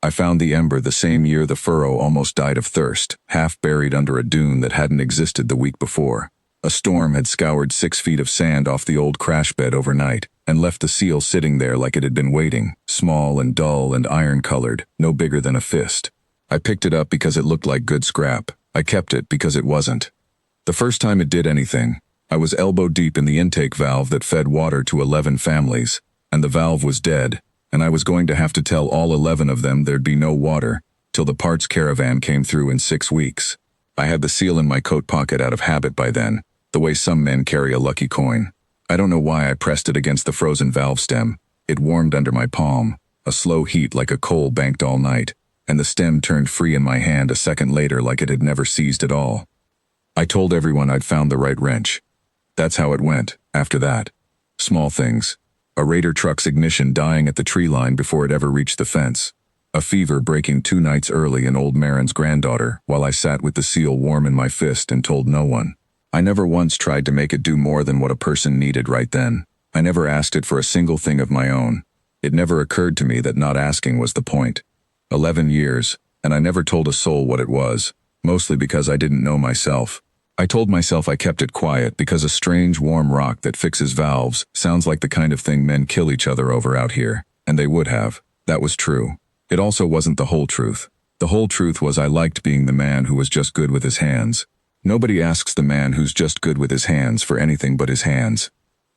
I found the ember the same year the furrow almost died of thirst, half buried under a dune that hadn't existed the week before. A storm had scoured 6 feet of sand off the old crash bed overnight and left the seal sitting there like it had been waiting, small and dull and iron-colored, no bigger than a fist. I picked it up because it looked like good scrap. I kept it because it wasn't. The first time it did anything, I was elbow-deep in the intake valve that fed water to 11 families, and the valve was dead, and I was going to have to tell all 11 of them there'd be no water till the parts caravan came through in 6 weeks. I had the seal in my coat pocket out of habit by then, the way some men carry a lucky coin. I don't know why I pressed it against the frozen valve stem. It warmed under my palm, a slow heat like a coal banked all night, and the stem turned free in my hand a second later like it had never seized at all. I told everyone I'd found the right wrench. That's how it went, after that. Small things. A Raider truck's ignition dying at the tree line before it ever reached the fence. A fever breaking 2 nights early in old Marin's granddaughter while I sat with the seal warm in my fist and told no one. I never once tried to make it do more than what a person needed right then. I never asked it for a single thing of my own. It never occurred to me that not asking was the point. 11 years, and I never told a soul what it was, mostly because I didn't know myself. I told myself I kept it quiet because a strange warm rock that fixes valves sounds like the kind of thing men kill each other over out here, and they would have. That was true. It also wasn't the whole truth. The whole truth was I liked being the man who was just good with his hands. Nobody asks the man who's just good with his hands for anything but his hands.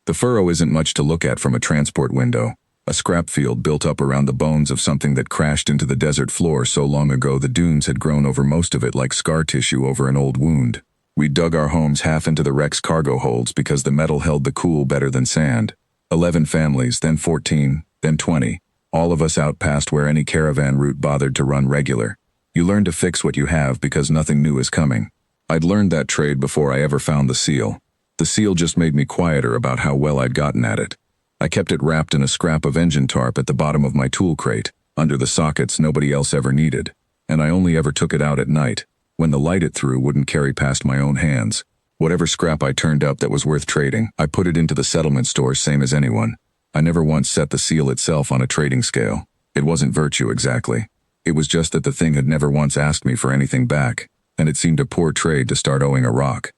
The furrow isn't much to look at from a transport window. A scrap field built up around the bones of something that crashed into the desert floor so long ago the dunes had grown over most of it like scar tissue over an old wound. We dug our homes half into the wreck's cargo holds because the metal held the cool better than sand. 11 families, then 14, then 20. All of us out past where any caravan route bothered to run regular. You learn to fix what you have because nothing new is coming. I'd learned that trade before I ever found the seal. The seal just made me quieter about how well I'd gotten at it. I kept it wrapped in a scrap of engine tarp at the bottom of my tool crate, under the sockets nobody else ever needed, and I only ever took it out at night, when the light it threw wouldn't carry past my own hands. Whatever scrap I turned up that was worth trading, I put it into the settlement store same as anyone. I never once set the seal itself on a trading scale. It wasn't virtue exactly. It was just that the thing had never once asked me for anything back, and it seemed a poor trade to start owing a rock.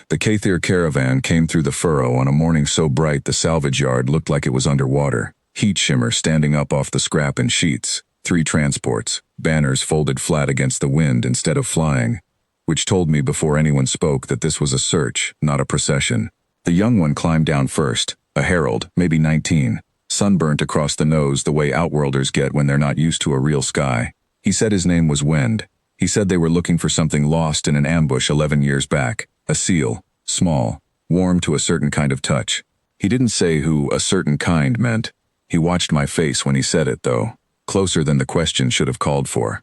The Kathir caravan came through the furrow on a morning so bright the salvage yard looked like it was underwater, heat shimmer standing up off the scrap in sheets, 3 transports, banners folded flat against the wind instead of flying, which told me before anyone spoke that this was a search, not a procession. The young one climbed down first, a herald, maybe 19, sunburnt across the nose the way outworlders get when they're not used to a real sky. He said his name was Wend. He said they were looking for something lost in an ambush 11 years back, a seal, small, warm to a certain kind of touch. He didn't say who a certain kind meant. He watched my face when he said it, though, closer than the question should have called for.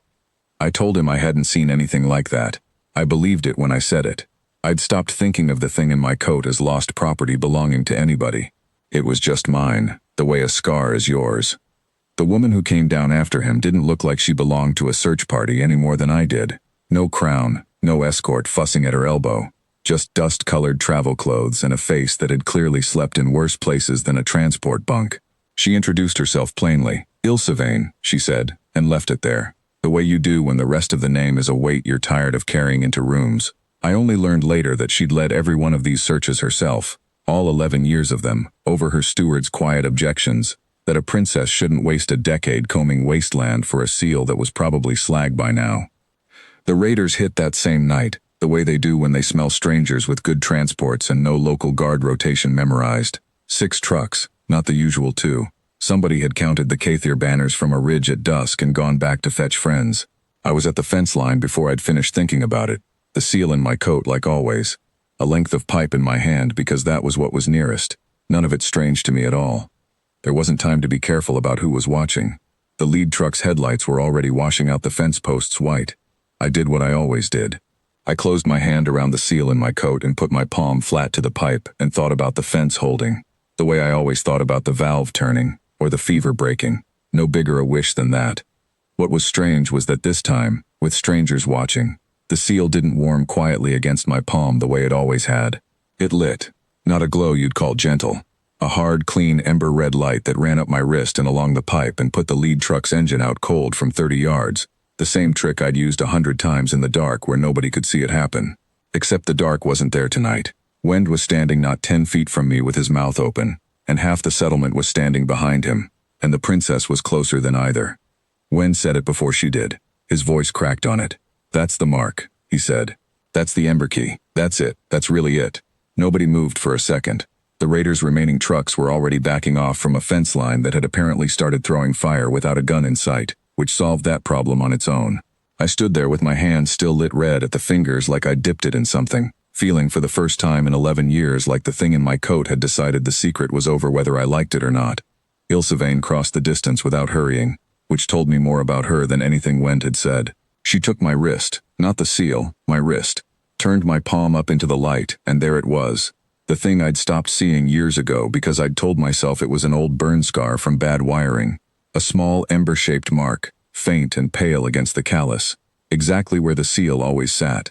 I told him I hadn't seen anything like that. I believed it when I said it. I'd stopped thinking of the thing in my coat as lost property belonging to anybody. It was just mine, the way a scar is yours. The woman who came down after him didn't look like she belonged to a search party any more than I did. No crown, no escort fussing at her elbow. Just dust-colored travel clothes and a face that had clearly slept in worse places than a transport bunk. She introduced herself plainly. Ilsevane, she said, and left it there. The way you do when the rest of the name is a weight you're tired of carrying into rooms. I only learned later that she'd led every one of these searches herself, all 11 years of them, over her steward's quiet objections, that a princess shouldn't waste a decade combing wasteland for a seal that was probably slag by now. The raiders hit that same night, the way they do when they smell strangers with good transports and no local guard rotation memorized. 6 trucks, not the usual 2. Somebody had counted the Kathir banners from a ridge at dusk and gone back to fetch friends. I was at the fence line before I'd finished thinking about it, the seal in my coat like always, a length of pipe in my hand because that was what was nearest, none of it strange to me at all. There wasn't time to be careful about who was watching. The lead truck's headlights were already washing out the fence posts white. I did what I always did. I closed my hand around the seal in my coat and put my palm flat to the pipe and thought about the fence holding, the way I always thought about the valve turning, or the fever breaking, no bigger a wish than that. What was strange was that this time, with strangers watching, the seal didn't warm quietly against my palm the way it always had. It lit, not a glow you'd call gentle. A hard, clean, ember-red light that ran up my wrist and along the pipe and put the lead truck's engine out cold from 30 yards. The same trick I'd used 100 times in the dark where nobody could see it happen. Except the dark wasn't there tonight. Wend was standing not 10 feet from me with his mouth open, and half the settlement was standing behind him, and the princess was closer than either. Wend said it before she did. His voice cracked on it. "That's the mark," he said. "That's the ember key. That's it. That's really it." Nobody moved for a second. The raiders' remaining trucks were already backing off from a fence line that had apparently started throwing fire without a gun in sight, which solved that problem on its own. I stood there with my hand still lit red at the fingers like I'd dipped it in something, feeling for the first time in 11 years like the thing in my coat had decided the secret was over whether I liked it or not. Ilsevane crossed the distance without hurrying, which told me more about her than anything Wend had said. She took my wrist, not the seal, my wrist, turned my palm up into the light, and there it was. The thing I'd stopped seeing years ago because I'd told myself it was an old burn scar from bad wiring. A small ember-shaped mark, faint and pale against the callus, exactly where the seal always sat.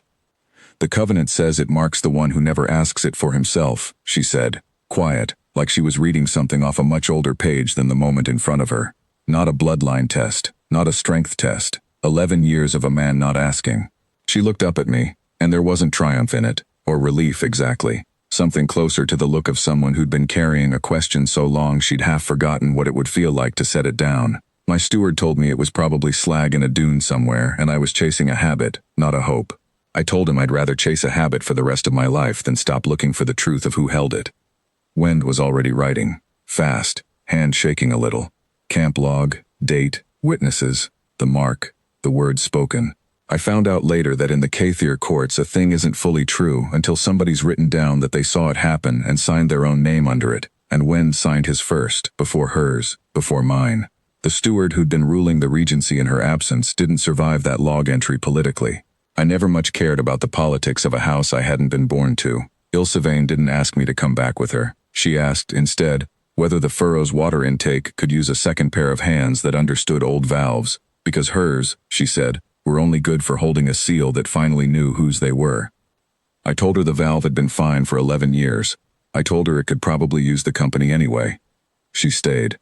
"The covenant says it marks the one who never asks it for himself," she said, quiet, like she was reading something off a much older page than the moment in front of her. Not a bloodline test, not a strength test. 11 years of a man not asking. She looked up at me, and there wasn't triumph in it, or relief exactly. Something closer to the look of someone who'd been carrying a question so long she'd half forgotten what it would feel like to set it down. My steward told me it was probably slag in a dune somewhere, and I was chasing a habit, not a hope. I told him I'd rather chase a habit for the rest of my life than stop looking for the truth of who held it. Wend was already writing. Fast, hand shaking a little. Camp log, date, witnesses, the mark, the words spoken. I found out later that in the Kathir courts a thing isn't fully true until somebody's written down that they saw it happen and signed their own name under it, and Wend signed his first, before hers, before mine. The steward who'd been ruling the regency in her absence didn't survive that log entry politically. I never much cared about the politics of a house I hadn't been born to. Ilsevane didn't ask me to come back with her. She asked, instead, whether the furrow's water intake could use a second pair of hands that understood old valves, because hers, she said, were only good for holding a seal that finally knew whose they were. I told her the valve had been fine for 11 years. I told her it could probably use the company anyway. She stayed.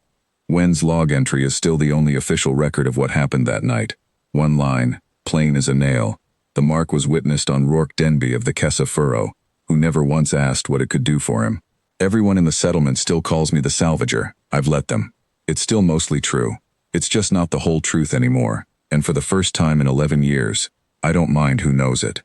Wend's log entry is still the only official record of what happened that night. One line, plain as a nail. The mark was witnessed on Rourke Denby of the Kessa Furrow, who never once asked what it could do for him. Everyone in the settlement still calls me the Salvager. I've let them. It's still mostly true. It's just not the whole truth anymore. And for the first time in 11 years, I don't mind who knows it.